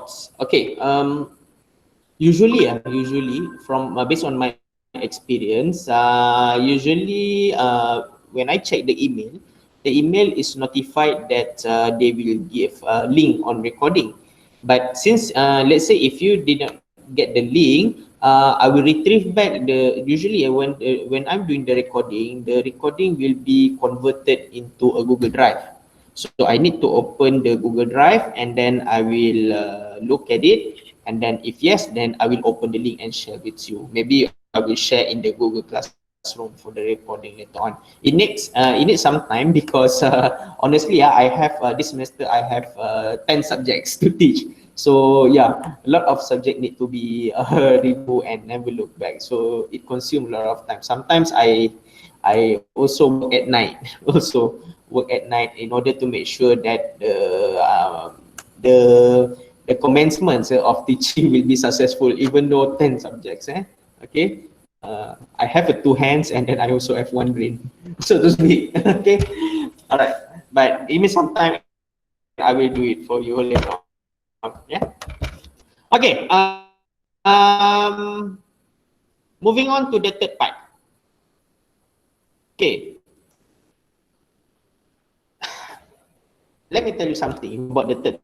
thoughts. Okay, usually from based on my experience, usually when I check the email is notified that they will give a link on recording. But since let's say if you did not get the link, I will retrieve back usually when I'm doing the recording will be converted into a Google Drive. So I need to open the Google Drive and then I will look at it, and then if yes, then I will open the link and share with you. Maybe I will share in the Google Classroom for the recording later on. It needs some time because honestly, I have this semester I have 10 subjects to teach. So yeah, a lot of subject need to be review and never look back. So it consumes a lot of time. Sometimes I also work at night. Also work at night in order to make sure that the commencement of teaching will be successful, even though 10 subjects. Okay. I have two hands and then I also have one brain, so to speak. Okay. All right. But give me some time and I will do it for you later on. Yeah. Okay. Moving on to the third part. Okay. Let me tell you something about the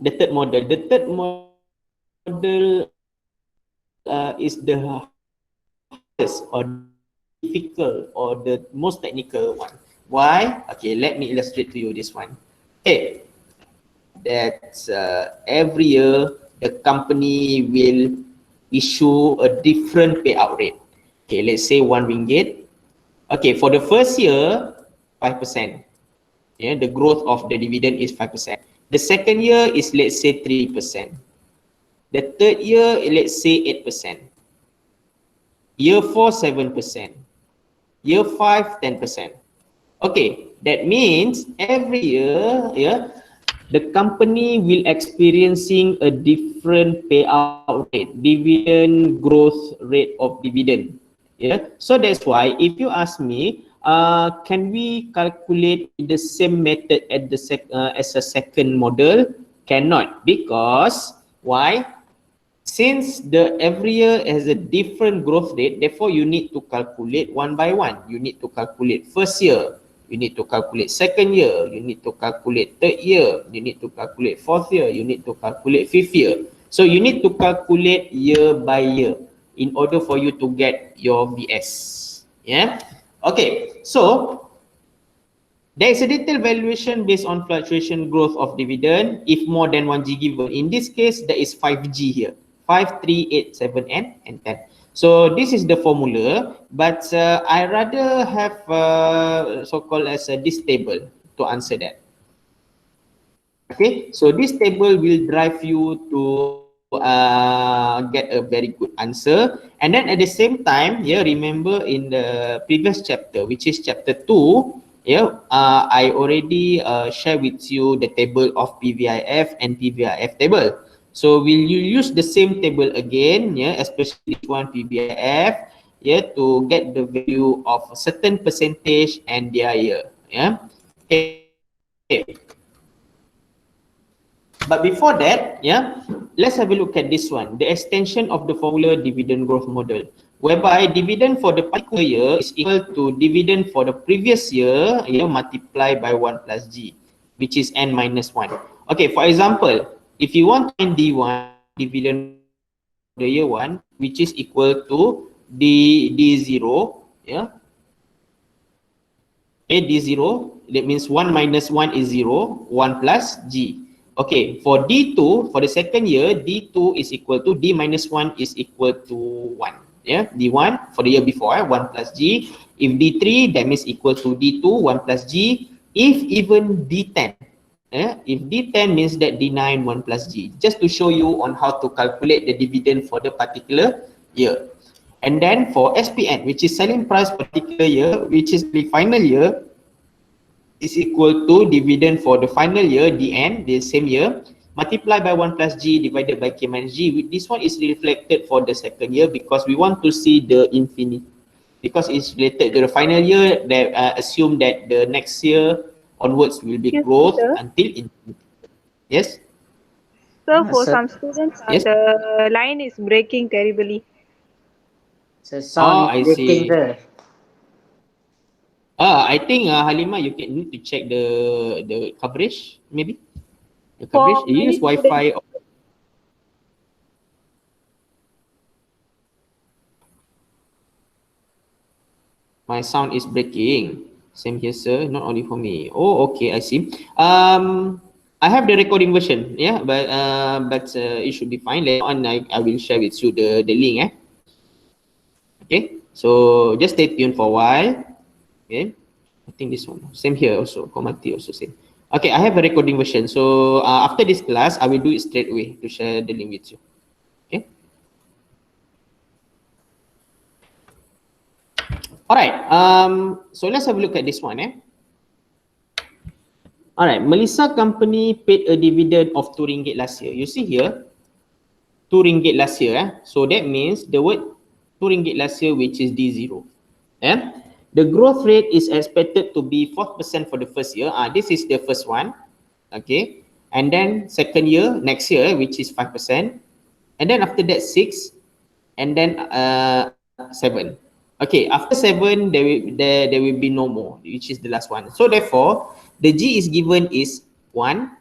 third model. The third model is the hardest or difficult or the most technical one. Why? Okay, let me illustrate to you this one. Okay, that's every year the company will issue a different payout rate. Okay, let's say 1 ringgit. Okay, for the first year, 5%. Yeah, the growth of the dividend is 5%. The second year is, let's say, 3%. The third year, let's say 8%. Year 4, 7%. Year 5, 10%. Okay, that means every year, yeah, the company will experiencing a different payout rate, dividend growth rate of dividend. Yeah, so that's why if you ask me, can we calculate the same method at the as a second model? Cannot, because why? Since the every year has a different growth rate, therefore you need to calculate one by one. You need to calculate first year, you need to calculate second year, you need to calculate third year, you need to calculate fourth year, you need to calculate fifth year. So you need to calculate year by year in order for you to get your VS. Yeah. Okay. So there is a detailed valuation based on fluctuation growth of dividend if more than 1G given. In this case, there is 5G here. 5, 3, 8, 7, and 10. So this is the formula, but I rather have so-called as this table to answer that. Okay, so this table will drive you to get a very good answer. And then at the same time, yeah, remember in the previous chapter, which is chapter 2, yeah, I already share with you the table of PVIF and PVIF table. So will you use the same table again, yeah, especially this one PVIF, yeah, to get the value of a certain percentage and their year, yeah. Okay. But before that, yeah, let's have a look at this one, the extension of the formula dividend growth model, whereby dividend for the particular year is equal to dividend for the previous year, yeah, multiplied by 1 plus G, which is N minus 1. Okay, for example, if you want to find D1, dividend for the year 1, which is equal to D0, yeah. Okay, D0, that means 1 minus 1 is 0, 1 plus G. Okay, for D2, for the second year, D2 is equal to D minus 1 is equal to 1. Yeah, D1 for the year before, 1 plus G. If D3, that means equal to D2, 1 plus G. If even D10, if D10 means that D9, 1 plus G. Just to show you on how to calculate the dividend for the particular year. And then for SPN, which is selling price particular year, which is the final year, is equal to dividend for the final year, DN, the same year, multiplied by 1 plus G divided by K minus G. This one is reflected for the second year because we want to see the infinite. Because it's related to the final year, that assume that the next year onwards will be growth until infinity. Yes? So for Sir, some students, Yes. the line is breaking terribly. sir, sound Oh, is I breaking, see. sir. I think Halima, you can need to check the coverage, maybe the coverage. For You use many students, Wi-Fi. My sound is breaking. Same here, sir. Not only for me. Oh, okay. I see. I have the recording version. Yeah, but it should be fine. Later on, I will share with you the link. Okay. So just stay tuned for a while. Okay. I think this one. Same here also. Komati also same. Okay, I have a recording version. So after this class, I will do it straight away to share the link with you. Okay. All right. So let's have a look at this one. All right. Melissa company paid a dividend of RM2 last year. You see here, RM2 last year. So that means the word RM2 last year, which is D0. Yeah. The growth rate is expected to be 4% for the first year. This is the first one. Okay. And then second year, next year, which is 5%. And then after that, 6. And then 7. Okay, after 7, there will be no more, which is the last one. So therefore, the G is given is 1,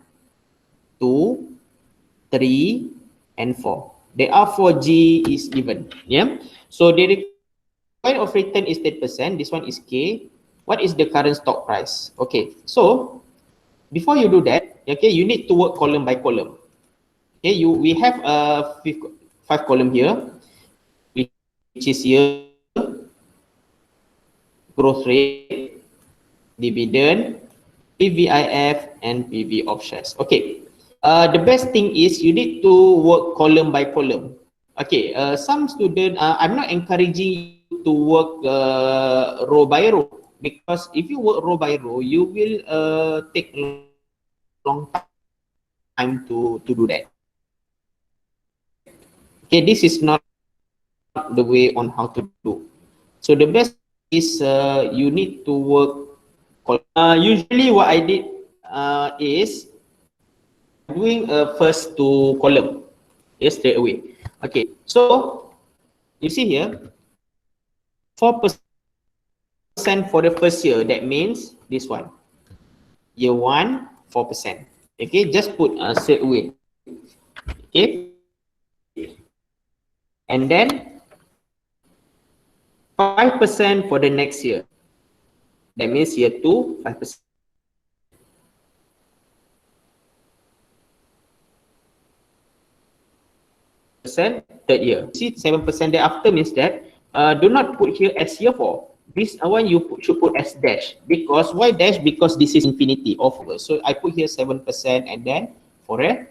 2, 3, and 4. Therefore, G is given. Yeah. So the required of return is 10%. This one is K. What is the current stock price? Okay. So before you do that, okay, you need to work column by column. Okay, we have five column here, which is year, growth rate, dividend, PVIF, and PV of shares. Okay. The best thing is you need to work column by column. Okay. Some student, I'm not encouraging you to work row by row, because if you work row by row, you will take a long time to do that. Okay. This is not the way on how to do. So the best thing is you need to work column by column. Usually what I did is I'm doing first two column. Yes, straight away. Okay, so you see here 4% for the first year. That means this one, year 1, 4%. Okay, just put straight away. Okay, and then 5% for the next year. That means year 2, 5%. 7% third year. See 7% thereafter means that do not put here as year 4. This one you should put as dash. Because why dash? Because this is infinity of over. So I put here 7% and then forever.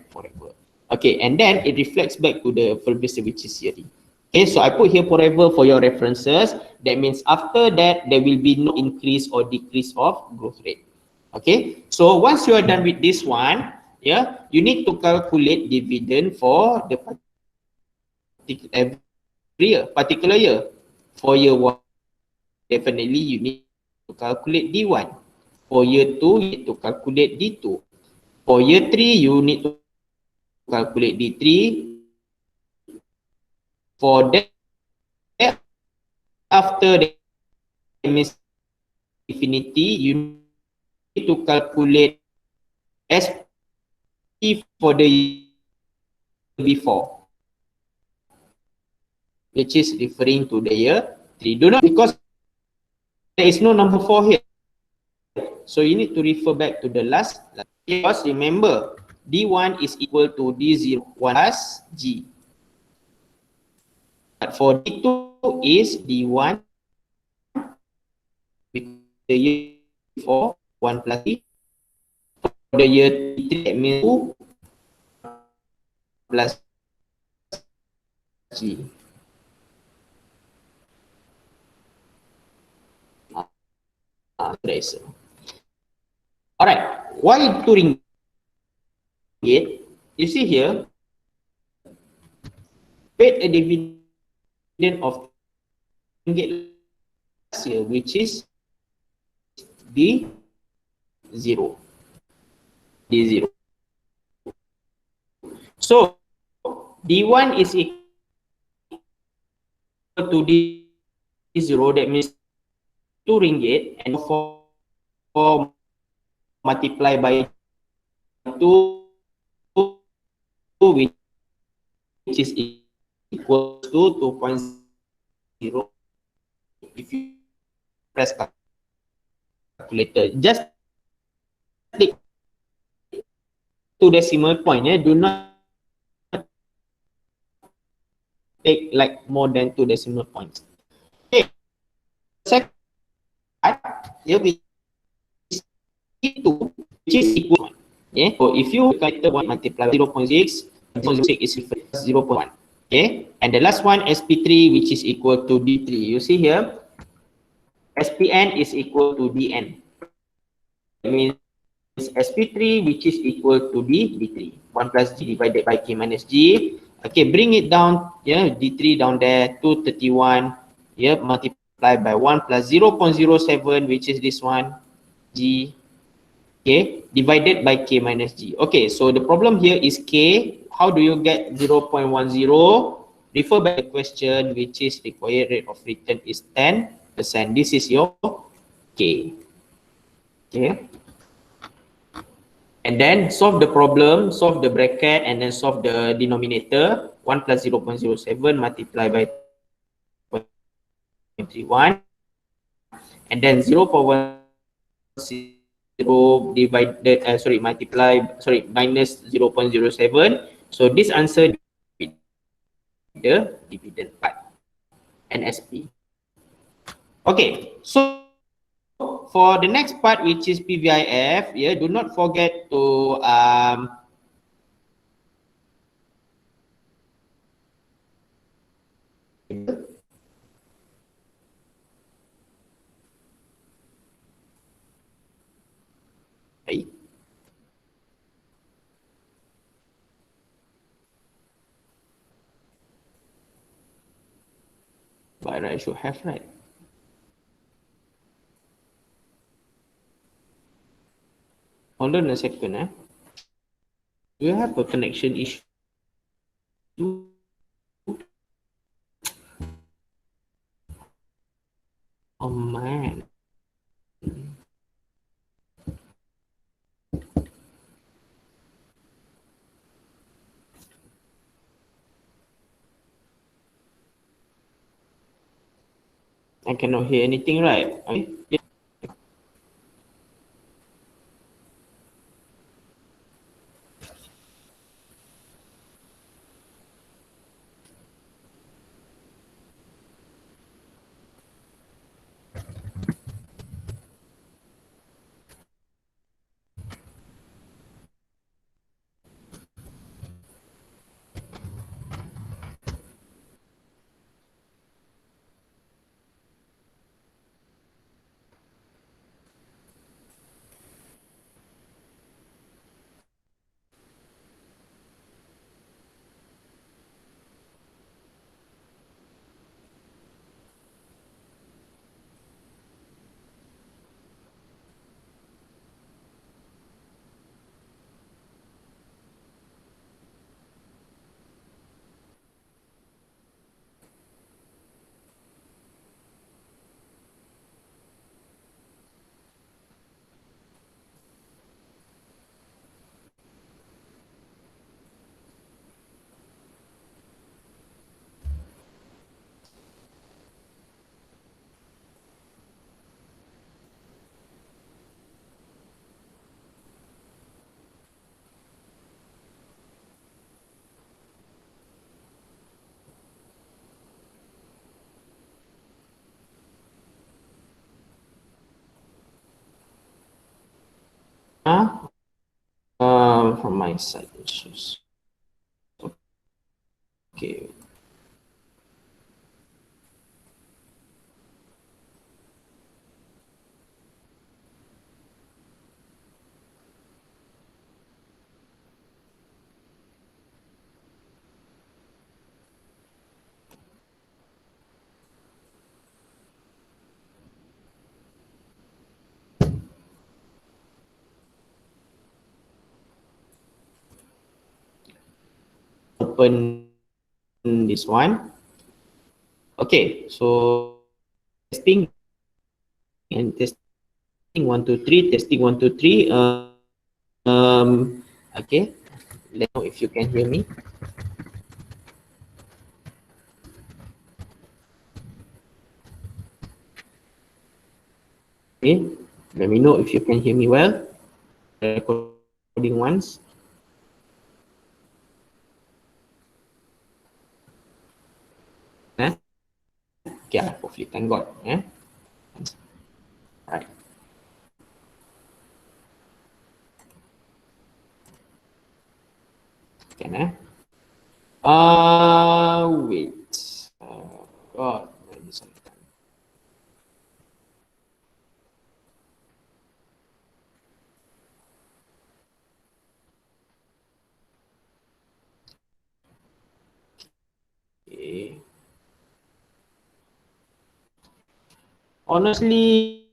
Okay, and then it reflects back to the previous which is year 3. Okay, so I put here forever for your references. That means after that there will be no increase or decrease of growth rate. Okay, so once you are done with this one, yeah, you need to calculate dividend for the every year, particular year. For year 1, definitely you need to calculate D1. For year 2, you need to calculate D2. For year 3, you need to calculate D3. For thereafter, that means infinity, you need to calculate SP for the year before, which is referring to the year 3. Do not, because there is no number 4 here. So you need to refer back to the last. Because remember, D1 is equal to D0, 1 plus G. But for D2 is D1 because the year before 1 plus G. For the year 3, that means 2 plus G. Tracer. Alright, why RM2? You see here, paid a dividend of RM2 last year, which is D0. D0. So D1 is equal to D0, that means RM2, and for multiply by 2, which is equal to 2.0. If you press calculator, just take 2 decimal point. Do not take like more than 2 decimal points. Okay, second part, here we see 2, which is equal to 1. Okay, so if you calculate 1 multiply 0.6, 0.06 is equal to 0.1. Okay, and the last one, SP3, which is equal to D3. You see here, SPN is equal to DN. That means SP3, which is equal to D3. 1 plus G divided by K minus G. Okay, bring it down, yeah, D3 down there, 231, yeah, multiply by 1 plus 0.07, which is this one, G, okay, divided by K minus G. Okay, so the problem here is K. How do you get 0.10? Refer back to the question, which is required rate of return is 10%. This is your K. Okay. And then solve the problem, solve the bracket, and then solve the denominator. 1 plus 0.07 multiplied by 0.31. And then 0.10 minus 0.07. So this answer the dividend part, NSP. Okay, so for the next part, which is PVIF, yeah, do not forget to but I should have, right? Hold on a second, eh? Do you have a connection issue? Oh man. I cannot hear anything, right? Okay. From my side issues. Okay. open this one. Okay, so testing and testing 1 2 3, testing 1 2 3. Okay, let me know if you can hear me. Okay, let me know if you can hear me well. Recording once. Okay, hopefully, thank God. Right. Can wait. God, maybe something. Okay. Honestly,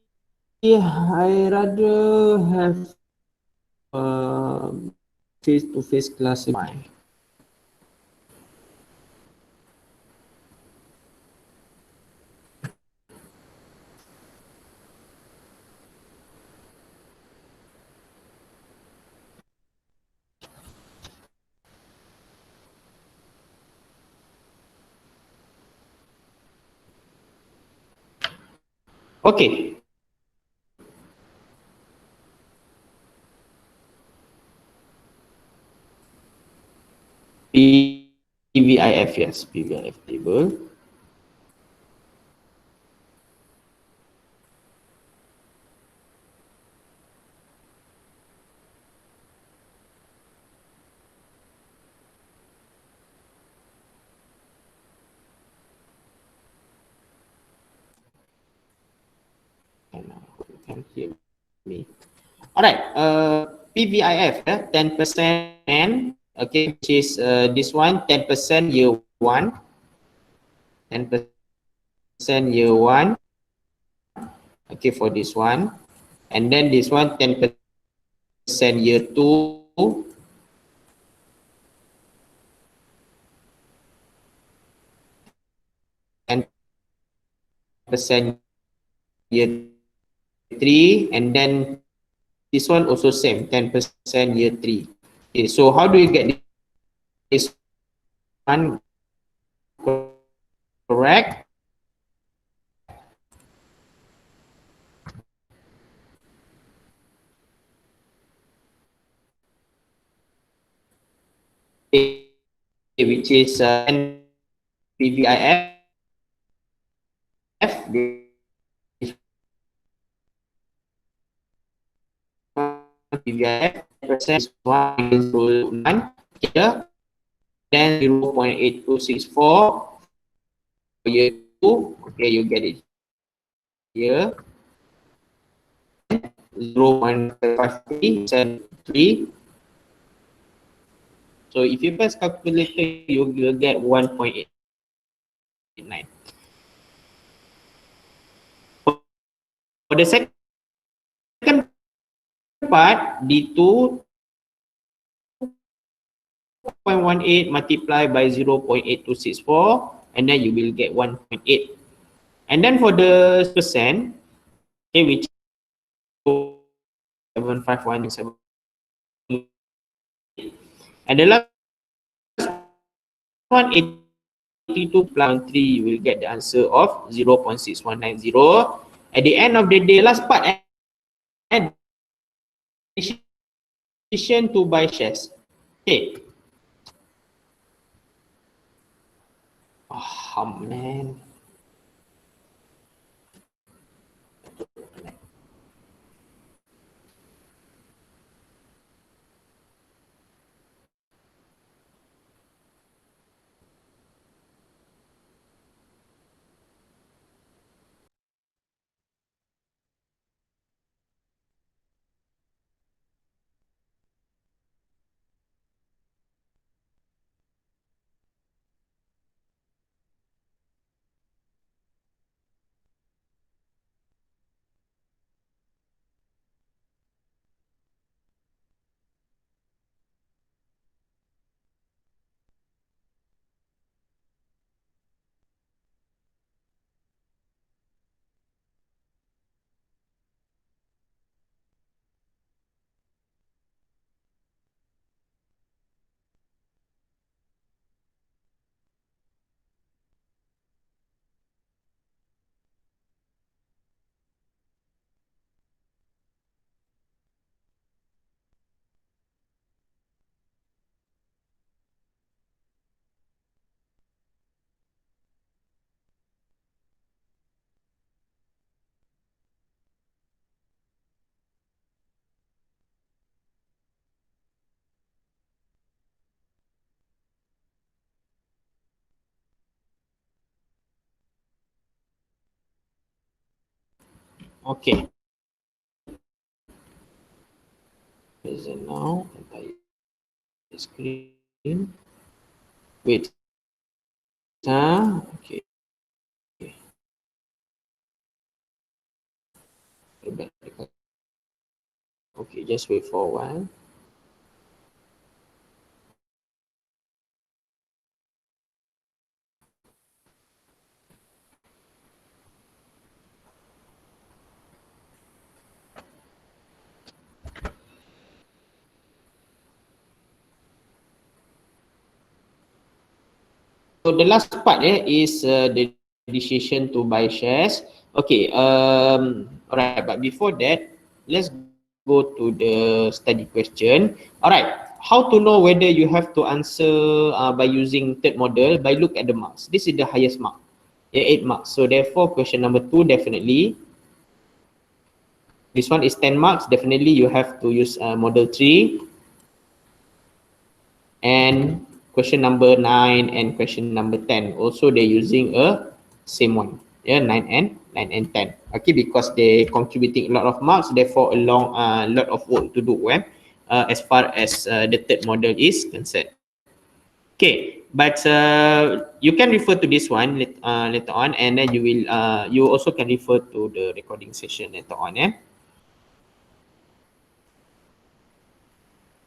I rather have face-to-face class in mind. Okay. PVIF, yes, PVIF table. And you can hear me. All right. PVIF, 10%, okay, which is this one, 10% year one, 10% year one, okay, for this one, and then this one, 10% year two, and 10% year three, and then this one also same, 10% year three. Okay, so how do you get this one correct? Okay, which is PVIF, this PVIF, percent is 1 here, then 0.8264 year 2, okay, you get it here, 0.5373. So if you press calculator, you will get 1.89. For the second part, D2 0.18 multiplied by 0.8264, and then you will get 1.8. And then for the percent, okay, which 75177, and the last one, 82 plus 3, you will get the answer of 0.6190. At the end of the day, last part, decision to buy shares. Okay. Oh, man. Okay. Present now, entire screen. Wait. Okay. Okay, just wait for a while. So the last part is the decision to buy shares. Okay, alright, but before that, let's go to the study question. Alright, how to know whether you have to answer by using third model? By look at the marks. This is the highest mark, 8 marks. So therefore, question number 2 definitely. This one is 10 marks. Definitely you have to use model 3. And question number 9 and question number 10 also they're using a same one, 9 and 10. Okay, because they contributing a lot of marks, therefore a lot of work to do as far as the third model is concerned. Okay, but you can refer to this one later on, and then you also can refer to the recording session later on.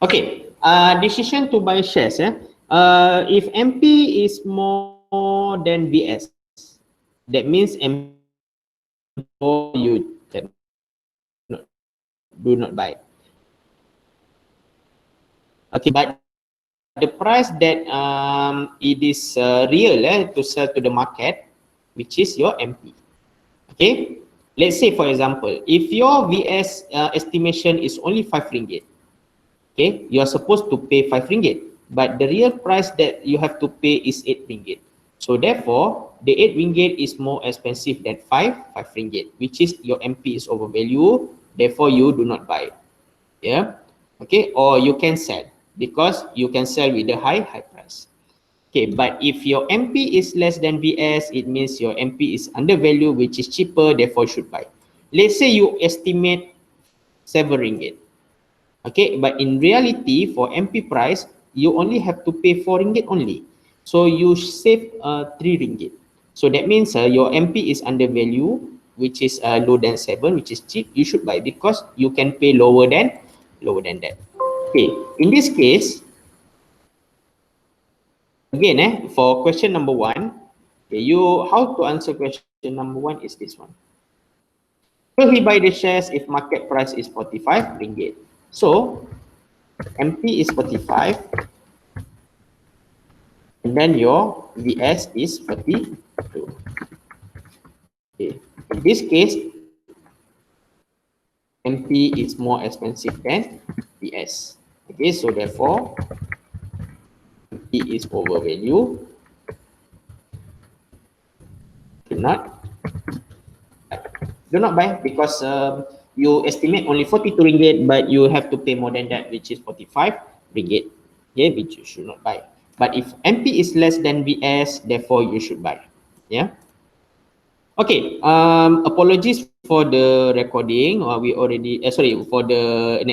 Okay, decision to buy shares. If MP is more than VS, that means MP you do not buy. Okay, but the price that it is real to sell to the market, which is your MP. Okay, let's say for example, if your VS estimation is only 5 ringgit, okay, you are supposed to pay 5 ringgit, but the real price that you have to pay is 8 ringgit. So therefore, the 8 ringgit is more expensive than 5 ringgit, which is your MP is overvalued, therefore you do not buy. Yeah, okay, or you can sell because you can sell with the high price. Okay, but if your MP is less than VS, it means your MP is undervalued, which is cheaper, therefore you should buy. Let's say you estimate 7 ringgit. Okay, but in reality for MP price, you only have to pay 4 ringgit only. So you save 3 ringgit. So that means your MP is undervalued, which is lower than 7, which is cheap. You should buy because you can pay lower than that. Okay, in this case, again, for question number 1, okay, how to answer question number 1 is this one. Will he buy the shares if market price is 45 ringgit? So MP is 45, and then your VS is 42. Okay. In this case, MP is more expensive than VS. Okay, so therefore, MP is overvalued. Do not buy because you estimate only 42 ringgit, but you have to pay more than that, which is 45 ringgit. Okay, which you should not buy. But if MP is less than VS, therefore you should buy. Yeah. Okay. Apologies for the recording. We already for the network.